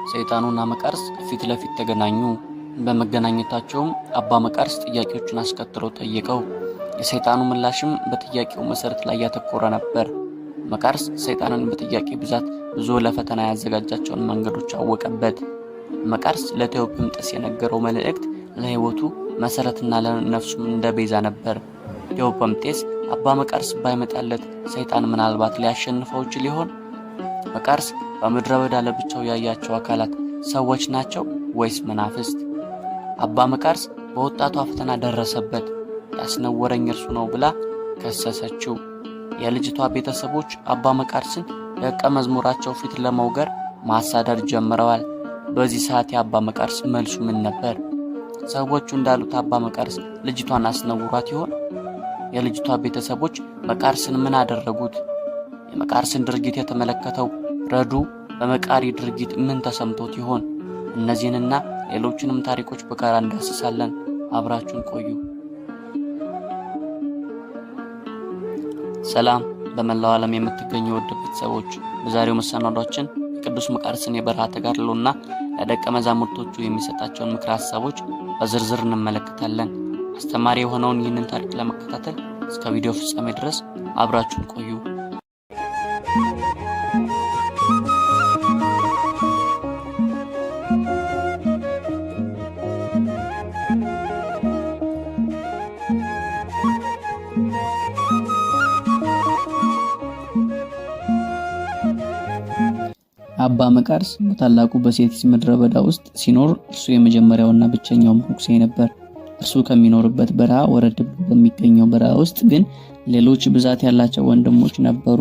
ሰይጣኑና መቃርስ ፊት ለፊት ተገናኙ። በመገናኘታቸውም አባ መቃርስ ጥያቄዎችን አስከትሎ ጠየቀው። የሰይጣኑ ምላሽም በጥያቄው መሰረት ላይ ያተኮረ ነበር። መቃርስ ሰይጣንን በጥያቄ ብዛት ብዙ ለፈተና ያዘጋጃቸውን መንገዶች አወቀበት። መቃርስ ለቴዎፕምጤስ የነገረው መልእክት ለሕይወቱ መሰረትና ለነፍሱም እንደ ቤዛ ነበር። ቴዎፕምጤስ አባ መቃርስ ባይመጣለት ሰይጣን ምናልባት ሊያሸንፈው ይችል ይሆን? መቃርስ በምድረ በዳ ለብቻው ያያቸው አካላት ሰዎች ናቸው ወይስ መናፍስት? አባ መቃርስ በወጣቷ ፈተና ደረሰበት። ያስነወረኝ እርሱ ነው ብላ ከሰሰችው። የልጅቷ ቤተሰቦች አባ መቃርስን ደቀ መዝሙራቸው ፊት ለመውገር ማሳደድ ጀምረዋል። በዚህ ሰዓት የአባ መቃርስ መልሱ ምን ነበር? ሰዎቹ እንዳሉት አባ መቃርስ ልጅቷን አስነውሯት ይሆን? የልጅቷ ቤተሰቦች መቃርስን ምን አደረጉት? የመቃርስን ድርጊት የተመለከተው ረዱ በመቃሪ ድርጊት ምን ተሰምቶት ይሆን? እነዚህንና ሌሎችንም ታሪኮች በጋራ እንዳስሳለን። አብራችሁን ቆዩ። ሰላም በመላው ዓለም የምትገኙ ውድ ቤተሰቦች፣ በዛሬው መሰናዷችን የቅዱስ መቃርስን የበረሃ ተጋድሎና ለደቀ መዛሙርቶቹ የሚሰጣቸውን ምክረ ሐሳቦች በዝርዝር እንመለከታለን። አስተማሪ የሆነውን ይህንን ታሪክ ለመከታተል እስከ ቪዲዮ ፍጻሜ ድረስ አብራችሁን ቆዩ። አባ መቃርስ በታላቁ በሴቲስ ምድረ በዳ ውስጥ ሲኖር እርሱ የመጀመሪያውና ብቸኛው መነኩሴ ነበር። እርሱ ከሚኖርበት በረሃ ወረድ ብሎ በሚገኘው በረሃ ውስጥ ግን ሌሎች ብዛት ያላቸው ወንድሞች ነበሩ።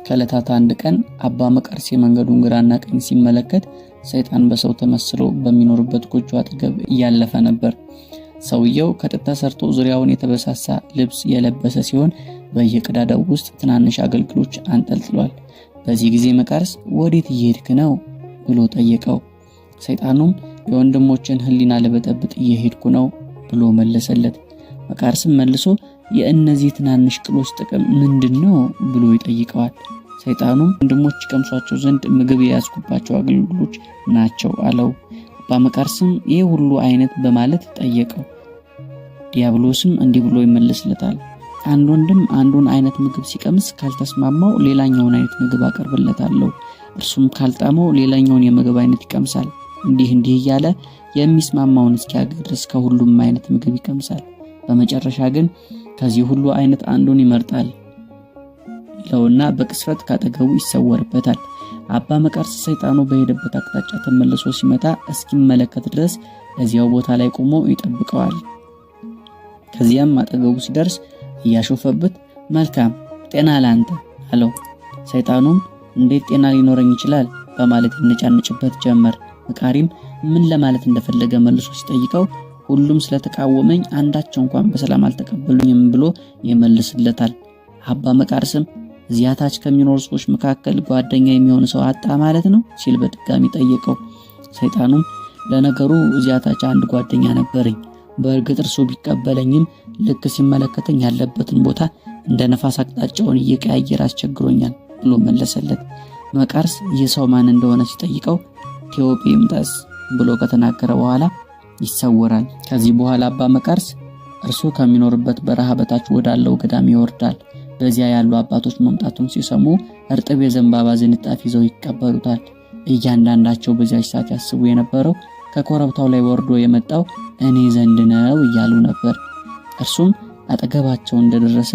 ከዕለታት አንድ ቀን አባ መቃርስ የመንገዱን ግራና ቀኝ ሲመለከት ሰይጣን በሰው ተመስሎ በሚኖርበት ጎጆ አጠገብ እያለፈ ነበር። ሰውየው ከጥጥ ተሰርቶ ዙሪያውን የተበሳሳ ልብስ የለበሰ ሲሆን በየቀዳዳው ውስጥ ትናንሽ አገልግሎች አንጠልጥሏል። በዚህ ጊዜ መቃርስ ወዴት እየሄድክ ነው ብሎ ጠየቀው። ሰይጣኑም የወንድሞችን ሕሊና ለበጠብጥ እየሄድኩ ነው ብሎ መለሰለት። መቃርስም መልሶ የእነዚህ ትናንሽ ቅሎች ጥቅም ምንድነው ብሎ ይጠይቀዋል። ሰይጣኑም ወንድሞች ቀምሷቸው ዘንድ ምግብ የያዝኩባቸው አገልግሎች ናቸው አለው። አባ መቃርስም ይህ ሁሉ አይነት በማለት ጠየቀው። ዲያብሎስም እንዲህ ብሎ ይመልስለታል። አንድ ወንድም አንዱን አይነት ምግብ ሲቀምስ ካልተስማማው ሌላኛውን አይነት ምግብ አቀርብለታለሁ። እርሱም ካልጣመው ሌላኛውን የምግብ አይነት ይቀምሳል። እንዲህ እያለ የሚስማማውን እስኪያገኝ ድረስ ከሁሉም አይነት ምግብ ይቀምሳል። በመጨረሻ ግን ከዚህ ሁሉ አይነት አንዱን ይመርጣል ይለውና በቅስፈት ካጠገቡ ይሰወርበታል። አባ መቃርስ ሰይጣኑ በሄደበት አቅጣጫ ተመልሶ ሲመጣ እስኪመለከት ድረስ እዚያው ቦታ ላይ ቆሞ ይጠብቀዋል። ከዚያም አጠገቡ ሲደርስ እያሾፈበት መልካም ጤና ላንተ አለው። ሰይጣኑም እንዴት ጤና ሊኖረኝ ይችላል በማለት ይነጫነጭበት ጀመር። መቃሪም ምን ለማለት እንደፈለገ መልሶ ሲጠይቀው ሁሉም ስለተቃወመኝ አንዳቸው እንኳን በሰላም አልተቀበሉኝም ብሎ ይመልስለታል። አባ መቃርስም እዚያ ታች ከሚኖሩ ሰዎች መካከል ጓደኛ የሚሆን ሰው አጣ ማለት ነው ሲል በድጋሚ ጠየቀው። ሰይጣኑም ለነገሩ እዚያ ታች አንድ ጓደኛ ነበረኝ፣ በእርግጥ እርሱ ቢቀበለኝም ልክ ሲመለከተኝ ያለበትን ቦታ እንደ ነፋስ አቅጣጫውን እየቀያየረ አስቸግሮኛል ብሎ መለሰለት። መቃርስ ይህ ሰው ማን እንደሆነ ሲጠይቀው ቴዎፕምጤስ ብሎ ከተናገረ በኋላ ይሰወራል። ከዚህ በኋላ አባ መቃርስ እርሱ ከሚኖርበት በረሃ በታች ወዳለው ገዳም ይወርዳል። በዚያ ያሉ አባቶች መምጣቱን ሲሰሙ እርጥብ የዘንባባ ዝንጣፊ ይዘው ይቀበሉታል። እያንዳንዳቸው በዚያች ሰዓት ያስቡ የነበረው ከኮረብታው ላይ ወርዶ የመጣው እኔ ዘንድ ነው እያሉ ነበር። እርሱም አጠገባቸው እንደደረሰ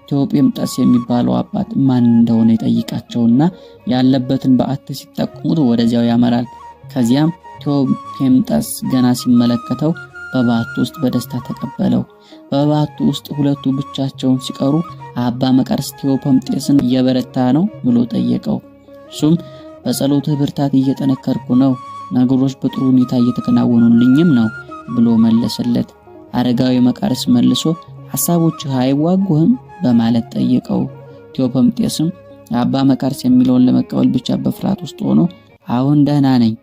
ቴዎፕምጤስ የሚባለው አባት ማን እንደሆነ ይጠይቃቸውና ያለበትን በዓት ሲጠቁሙት ወደዚያው ያመራል። ከዚያም ቴዎፕምጤስ ገና ሲመለከተው በበዓቱ ውስጥ በደስታ ተቀበለው። በበዓቱ ውስጥ ሁለቱ ብቻቸውን ሲቀሩ አባ መቃርስ ቴዎፕምጤስን እየበረታ ነው ብሎ ጠየቀው። እሱም በጸሎትህ ብርታት እየጠነከርኩ ነው፣ ነገሮች በጥሩ ሁኔታ እየተከናወኑልኝም ነው ብሎ መለሰለት። አረጋዊ መቃርስ መልሶ ሐሳቦችህ አይዋጉህም በማለት ጠየቀው። ቴዎፕምጤስም አባ መቃርስ የሚለውን ለመቀበል ብቻ በፍርሃት ውስጥ ሆኖ አሁን ደህና ነኝ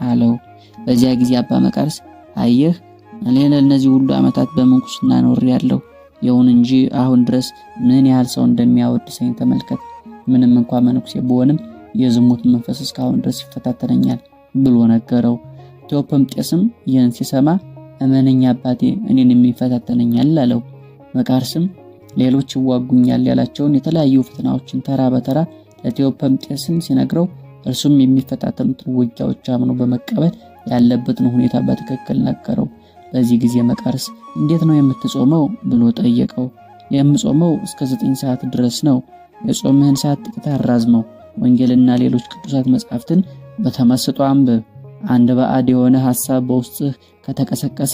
አለው። በዚያ ጊዜ አባ መቃርስ አየህ፣ እኔ ለእነዚህ ሁሉ ዓመታት በምንኩስና ኖሬያለሁ። ይሁን እንጂ አሁን ድረስ ምን ያህል ሰው እንደሚያወድሰኝ ተመልከት። ምንም እንኳን መነኩሴ ብሆንም የዝሙት መንፈስ እስካሁን ድረስ ይፈታተነኛል። ብሎ ነገረው። ቴዎፐምጤስም ይህን ሲሰማ እመነኛ አባቴ እኔን የሚፈታተነኛል አለው። መቃርስም ሌሎች ይዋጉኛል ያላቸውን የተለያዩ ፈተናዎችን ተራ በተራ ለቴዎፐምጤስን ሲነግረው እርሱም የሚፈታተኑትን ውጊያዎች አምኖ በመቀበል ያለበትን ሁኔታ በትክክል ነገረው። በዚህ ጊዜ መቃርስ እንዴት ነው የምትጾመው ብሎ ጠየቀው። የምጾመው እስከ 9 ሰዓት ድረስ ነው። የጾምህን ሰዓት ጥቂት አራዝመው፣ ወንጌልና ሌሎች ቅዱሳት መጻሕፍትን በተመስጦ አንብብ። አንድ ባዕድ የሆነ ሐሳብ በውስጥህ ከተቀሰቀሰ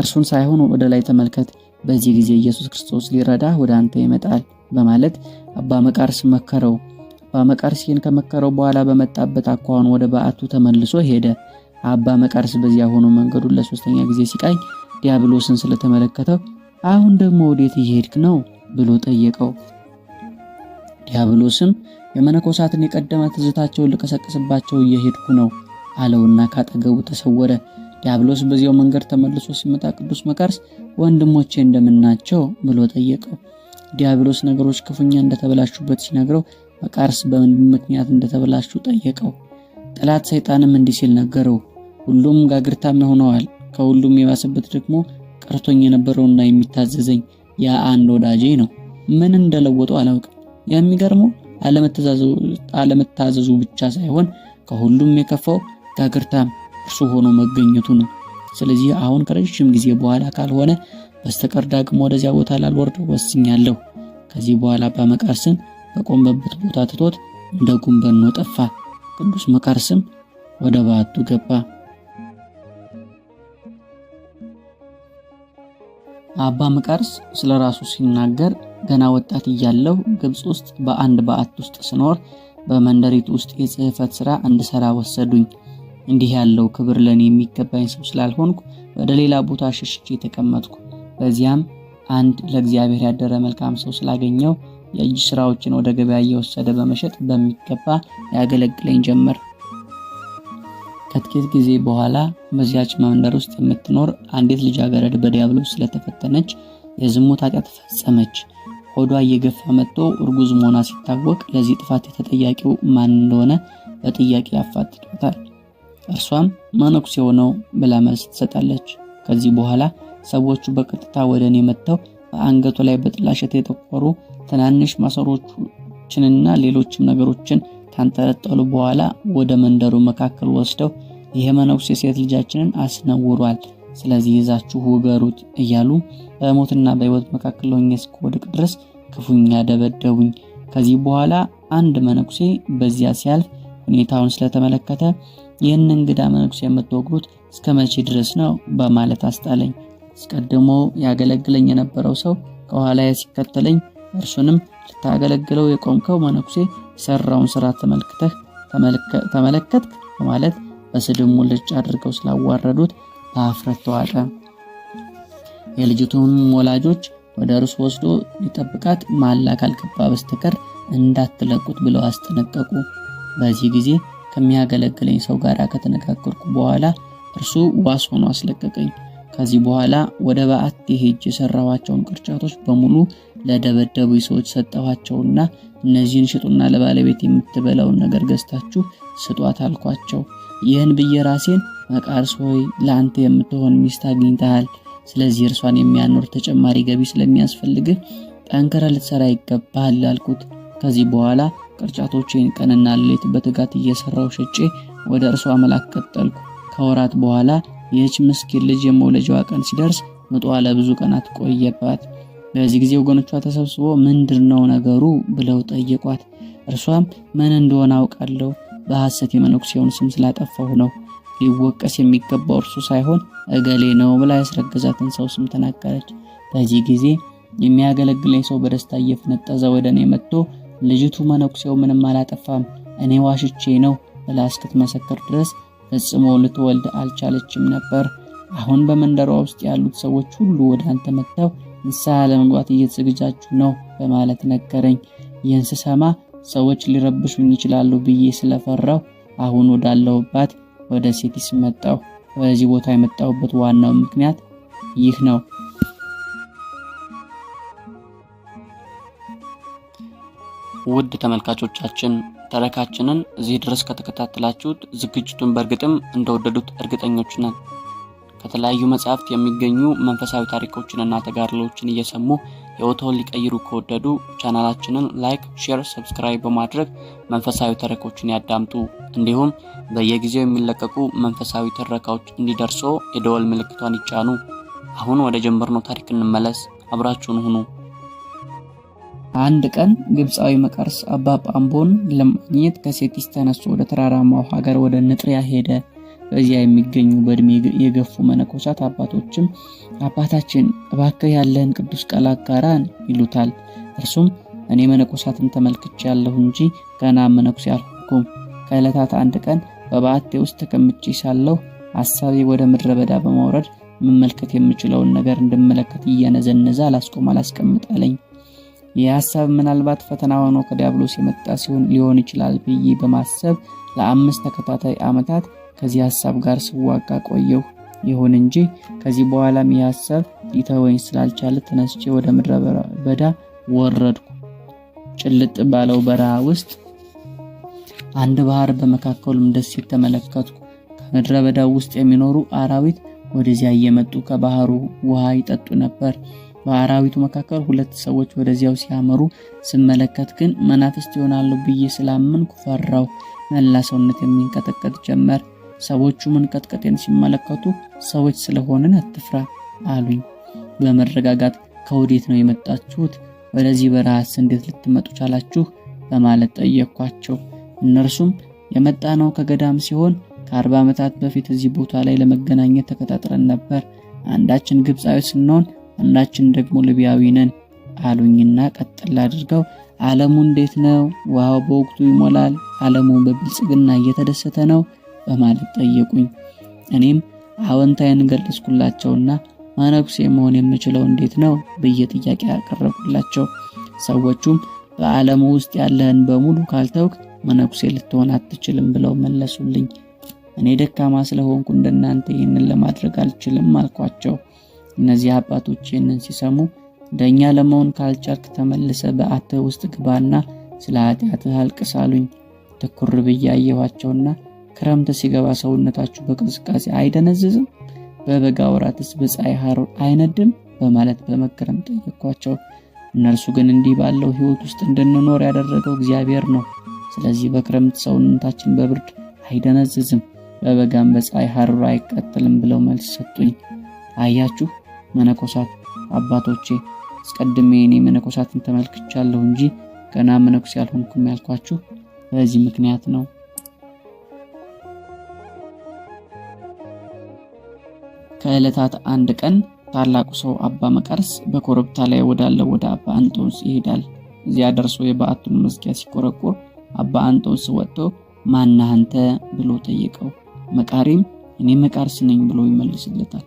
እርሱን ሳይሆን ወደ ላይ ተመልከት። በዚህ ጊዜ ኢየሱስ ክርስቶስ ሊረዳህ ወደ አንተ ይመጣል በማለት አባ መቃርስ መከረው። አባ መቃርስ ይህን ከመከረው በኋላ በመጣበት አኳኋን ወደ በዓቱ ተመልሶ ሄደ። አባ መቃርስ በዚያ ሆኖ መንገዱን ለ3ኛ ጊዜ ሲቃኝ ዲያብሎስን ስለተመለከተው አሁን ደግሞ ወዴት እየሄድክ ነው ብሎ ጠየቀው። ዲያብሎስም የመነኮሳትን የቀደመ ትዝታቸውን ልቀሰቅስባቸው እየሄድኩ ነው አለውና ካጠገቡ ተሰወረ። ዲያብሎስ በዚያው መንገድ ተመልሶ ሲመጣ ቅዱስ መቃርስ ወንድሞቼ እንደምናቸው ብሎ ጠየቀው። ዲያብሎስ ነገሮች ክፉኛ እንደተበላሹበት ሲነግረው መቃርስ በምን ምክንያት እንደተበላሹ ጠየቀው። ጠላት ሰይጣንም እንዲህ ሲል ነገረው፣ ሁሉም ጋግርታም ሆነዋል። ከሁሉም የባሰበት ደግሞ ቀርቶኝ የነበረውና የሚታዘዘኝ ያ አንድ ወዳጄ ነው። ምን እንደለወጠው አላውቅም። የሚገርመው አለመታዘዙ ብቻ ሳይሆን ከሁሉም የከፋው ጋግርታም እርሱ ሆኖ መገኘቱ ነው። ስለዚህ አሁን ከረጅም ጊዜ በኋላ ካልሆነ በስተቀር ዳግሞ ወደዚያ ቦታ ላልወርድ ወስኛለሁ። ከዚህ በኋላ አባ መቃርስን በቆመበት ቦታ ትቶት እንደ ጉንበኖ ጠፋ። ቅዱስ መቃርስም ወደ በዓቱ ገባ። አባ መቃርስ ስለራሱ ሲናገር ገና ወጣት እያለሁ ግብጽ ውስጥ በአንድ በዓት ውስጥ ስኖር በመንደሪቱ ውስጥ የጽሕፈት ሥራ እንድሰራ ወሰዱኝ። እንዲህ ያለው ክብር ለኔ የሚገባኝ ሰው ስላልሆንኩ ወደ ሌላ ቦታ ሸሽቼ ተቀመጥኩ። በዚያም አንድ ለእግዚአብሔር ያደረ መልካም ሰው ስላገኘው የእጅ ስራዎችን ወደ ገበያ እየወሰደ በመሸጥ በሚገባ ያገለግለኝ ጀመር። ከጥቂት ጊዜ በኋላ በዚያች መንደር ውስጥ የምትኖር አንዲት ልጃገረድ በዲያብሎስ ስለተፈተነች የዝሙት ኃጢአት ፈጸመች። ሆዷ እየገፋ መጥቶ እርጉዝ መሆኗ ሲታወቅ ለዚህ ጥፋት የተጠያቂው ማን እንደሆነ በጥያቄ ያፋጥጧታል። እርሷም መነኩሴው ነው ብላ መልስ ትሰጣለች። ከዚህ በኋላ ሰዎቹ በቀጥታ ወደ እኔ መጥተው በአንገቱ ላይ በጥላሸት የጠቆሩ ትናንሽ ማሰሮችንና ሌሎችም ነገሮችን ካንጠለጠሉ በኋላ ወደ መንደሩ መካከል ወስደው ይሄ መነኩሴ ሴት ልጃችንን አስነውሯል፣ ስለዚህ ይዛችሁ ውገሩት እያሉ በሞትና በሕይወት መካከል ሆኜ እስክወድቅ ድረስ ክፉኛ ደበደቡኝ። ከዚህ በኋላ አንድ መነኩሴ በዚያ ሲያልፍ ሁኔታውን ስለተመለከተ ይህን እንግዳ መነኩሴ የምትወግሩት እስከ መቼ ድረስ ነው በማለት አስጣለኝ። አስቀድሞ ያገለግለኝ የነበረው ሰው ከኋላ ሲከተለኝ እርሱንም ልታገለግለው የቆምከው መነኩሴ የሰራውን ስራ ተመለከትክ በማለት በስድብ ሙልጭ አድርገው ስላዋረዱት በአፍረት ተዋጠ። የልጅቱን ወላጆች ወደ እርሱ ወስዶ ሊጠብቃት ማላ ካልገባ በስተቀር እንዳትለቁት ብለው አስጠነቀቁ። በዚህ ጊዜ ከሚያገለግለኝ ሰው ጋር ከተነጋገርኩ በኋላ እርሱ ዋስ ሆኖ አስለቀቀኝ። ከዚህ በኋላ ወደ በዓቴ ሄጄ የሰራኋቸውን ቅርጫቶች በሙሉ ለደበደቡ ሰዎች ሰጠኋቸውና እነዚህን ሽጡና ለባለቤት የምትበላውን ነገር ገዝታችሁ ስጧት አልኳቸው። ይህን ብዬ ራሴን መቃርስ ሆይ ለአንተ የምትሆን ሚስት አግኝተሃል። ስለዚህ እርሷን የሚያኖር ተጨማሪ ገቢ ስለሚያስፈልግህ ጠንክረህ ልትሰራ ይገባሃል አልኩት። ከዚህ በኋላ ቅርጫቶቼን ቀንና ሌሊት በትጋት እየሰራው ሸጬ ወደ እርሷ መላክ ቀጠልኩ። ከወራት በኋላ ይህች ምስኪን ልጅ የመውለጃዋ ቀን ሲደርስ ምጧ ለብዙ ቀናት ቆየባት። በዚህ ጊዜ ወገኖቿ ተሰብስበው ምንድነው ነገሩ ብለው ጠየቋት። እርሷም ምን እንደሆነ አውቃለሁ፣ በሐሰት የመነኩሴውን ስም ስላጠፋሁ ነው። ሊወቀስ የሚገባው እርሱ ሳይሆን እገሌ ነው ብላ ያስረገዛትን ሰው ስም ተናገረች። በዚህ ጊዜ የሚያገለግለኝ ሰው በደስታ እየፈነጠዘ ወደ እኔ መጥቶ ልጅቱ መነኩሴው ምንም አላጠፋም፣ እኔ ዋሽቼ ነው ብላ እስክትመሰክር ድረስ ፈጽሞ ልትወልድ አልቻለችም ነበር። አሁን በመንደሯ ውስጥ ያሉት ሰዎች ሁሉ ወደ አንተ መጥተው ንስሐ ለመግባት እየተዘጋጁ ነው በማለት ነገረኝ። ይህን ስሰማ ሰዎች ሊረብሹኝ ይችላሉ ብዬ ስለፈራው አሁን ወዳለሁባት ወደ ሴቲስ መጣሁ። በዚህ ቦታ የመጣሁበት ዋናው ምክንያት ይህ ነው። ውድ ተመልካቾቻችን ተረካችንን እዚህ ድረስ ከተከታተላችሁት ዝግጅቱን በእርግጥም እንደወደዱት እርግጠኞች ነን። ከተለያዩ መጽሐፍት የሚገኙ መንፈሳዊ ታሪኮችንና ተጋድሎችን እየሰሙ ሕይወትዎን ሊቀይሩ ከወደዱ ቻናላችንን ላይክ፣ ሼር፣ ሰብስክራይብ በማድረግ መንፈሳዊ ተረኮችን ያዳምጡ። እንዲሁም በየጊዜው የሚለቀቁ መንፈሳዊ ተረካዎች እንዲደርሶ የደወል ምልክቷን ይጫኑ። አሁን ወደ ጀመርነው ታሪክ እንመለስ። አብራችሁን ሁኑ። አንድ ቀን ግብፃዊ መቃርስ አባ ጳምቦን ለማግኘት ከሴቲስ ተነስቶ ወደ ተራራማው ሀገር ወደ ንጥሪያ ሄደ። በዚያ የሚገኙ በእድሜ የገፉ መነኮሳት አባቶችም አባታችን እባክህ ያለህን ቅዱስ ቃል አጋራን ይሉታል። እርሱም እኔ መነኮሳትን ተመልክቻለሁ እንጂ ገና መነኩሴ አልሆንኩም። ከዕለታት አንድ ቀን በበዓቴ ውስጥ ተቀምጬ ሳለሁ ሐሳቤ ወደ ምድረ በዳ በመውረድ መመልከት የምችለውን ነገር እንድመለከት እየነዘነዘ አላስቀምጥ አለኝ። ይህ ሐሳብ ምናልባት ፈተና ሆኖ ከዲያብሎስ የመጣ ሊሆን ይችላል ብዬ በማሰብ ለ5 ተከታታይ ዓመታት ከዚህ ሐሳብ ጋር ስዋጋ ቆየሁ። ይሁን እንጂ ከዚህ በኋላም ይህ ሐሳብ ሊተወኝ ስላልቻለ ተነስቼ ወደ ምድረ በዳ ወረድኩ። ጭልጥ ባለው በረሃ ውስጥ አንድ ባህር በመካከሉም ደሴት ተመለከትኩ። ከምድረ በዳው ውስጥ የሚኖሩ አራዊት ወደዚያ እየመጡ ከባህሩ ውሃ ይጠጡ ነበር። በአራዊቱ መካከል 2 ሰዎች ወደዚያው ሲያመሩ ስመለከት ግን መናፍስት ይሆናሉ ብዬ ስላመንኩ ፈራው። መላ ሰውነት የሚንቀጠቀጥ ጀመር። ሰዎቹ መንቀጥቀጤን ሲመለከቱ ሰዎች ስለሆንን አትፍራ አሉኝ። በመረጋጋት ከወዴት ነው የመጣችሁት? ወደዚህ በረሃስ እንዴት ልትመጡ ቻላችሁ? በማለት ጠየቅኳቸው። እነርሱም የመጣነው ከገዳም ሲሆን ከ40 ዓመታት በፊት እዚህ ቦታ ላይ ለመገናኘት ተቀጣጥረን ነበር። አንዳችን ግብፃዊ ስንሆን አንዳችን ደግሞ ሊቢያዊ ነን አሉኝና ቀጥል አድርገው ዓለሙ እንዴት ነው? ውሃው በወቅቱ ይሞላል? ዓለሙ በብልጽግና እየተደሰተ ነው? በማለት ጠየቁኝ። እኔም አዎንታዬን ገለጽኩላቸውና መነኩሴ መሆን የምችለው እንዴት ነው ብዬ ጥያቄ ያቀረብኩላቸው። ሰዎቹም በዓለሙ ውስጥ ያለህን በሙሉ ካልተውክ መነኩሴ ልትሆን አትችልም ብለው መለሱልኝ። እኔ ደካማ ስለሆንኩ እንደናንተ ይህንን ለማድረግ አልችልም አልኳቸው። እነዚህ አባቶች ይህንን ሲሰሙ እንደኛ ለመሆን ካልቻልክ ተመልሰ በዓትህ ውስጥ ግባና ስለ ኃጢአትህ አልቅስ አሉኝ። ትኩር ብዬ አየኋቸውና ክረምት ሲገባ ሰውነታችሁ በቅዝቃዜ አይደነዝዝም? በበጋ ወራትስ በፀሐይ ሐሩር አይነድም? በማለት በመገረም ጠየኳቸው። እነርሱ ግን እንዲህ ባለው ሕይወት ውስጥ እንድንኖር ያደረገው እግዚአብሔር ነው። ስለዚህ በክረምት ሰውነታችን በብርድ አይደነዝዝም፣ በበጋም በፀሐይ ሐሩር አይቃጠልም ብለው መልስ ሰጡኝ። አያችሁ መነኮሳት አባቶቼ፣ አስቀድሜ እኔ መነኮሳትን ተመልክቻለሁ እንጂ ገና መነኩሴ ያልሆንኩም ያልኳችሁ በዚህ ምክንያት ነው። ከዕለታት አንድ ቀን ታላቁ ሰው አባ መቃርስ በኮረብታ ላይ ወዳለው ወደ አባ አንጦንስ ይሄዳል። እዚያ ደርሶ የበዓቱን መዝጊያ ሲቆረቆር አባ አንጦንስ ወጥቶ ማነህ አንተ ብሎ ጠየቀው። መቃሪም እኔ መቃርስ ነኝ ብሎ ይመልስለታል።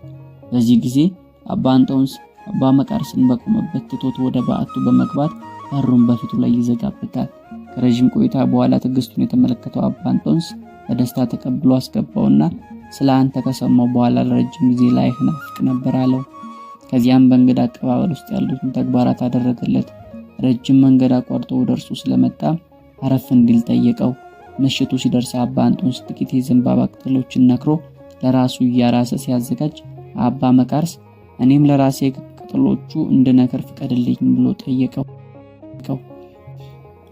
በዚህ ጊዜ አባ አንጦንስ አባ መቃርስን በቆመበት ትቶት ወደ በዓቱ በመግባት በሩን በፊቱ ላይ ይዘጋበታል። ከረጅም ቆይታ በኋላ ትዕግስቱን የተመለከተው አባ አንጦንስ በደስታ ተቀብሎ አስገባውና ስለ አንተ ከሰማው በኋላ ለረጅም ጊዜ ላይህ ናፍቅ ነበር አለው። ከዚያም በእንግዳ አቀባበል ውስጥ ያሉትን ተግባራት አደረገለት። ረጅም መንገድ አቋርጦ ወደ እርሱ ስለመጣ አረፍ እንዲል ጠየቀው። ምሽቱ ሲደርስ አባ አንጦንስ ጥቂት የዘንባባ ቅጠሎችን ነክሮ ለራሱ እያራሰ ሲያዘጋጅ አባ መቃርስ እኔም ለራሴ ቅጠሎቹ እንድነክር ፍቀድልኝ ብሎ ጠየቀው።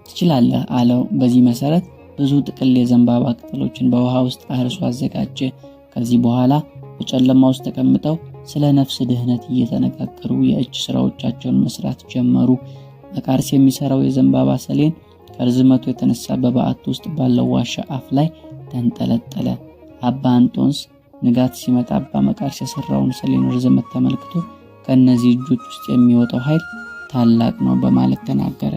ትችላለህ አለው። በዚህ መሰረት ብዙ ጥቅል የዘንባባ ቅጠሎችን በውሃ ውስጥ አርሶ አዘጋጀ። ከዚህ በኋላ በጨለማ ውስጥ ተቀምጠው ስለ ነፍስ ድህነት እየተነጋገሩ የእጅ ስራዎቻቸውን መስራት ጀመሩ። መቃርስ የሚሰራው የዘንባባ ሰሌን ከርዝመቱ የተነሳ በበዓቱ ውስጥ ባለው ዋሻ አፍ ላይ ተንጠለጠለ። አባ አንጦንስ ንጋት ሲመጣ አባ መቃርስ የሰራውን ሰሌን ርዝመት ተመልክቶ ከነዚህ እጆች ውስጥ የሚወጣው ኃይል ታላቅ ነው በማለት ተናገረ።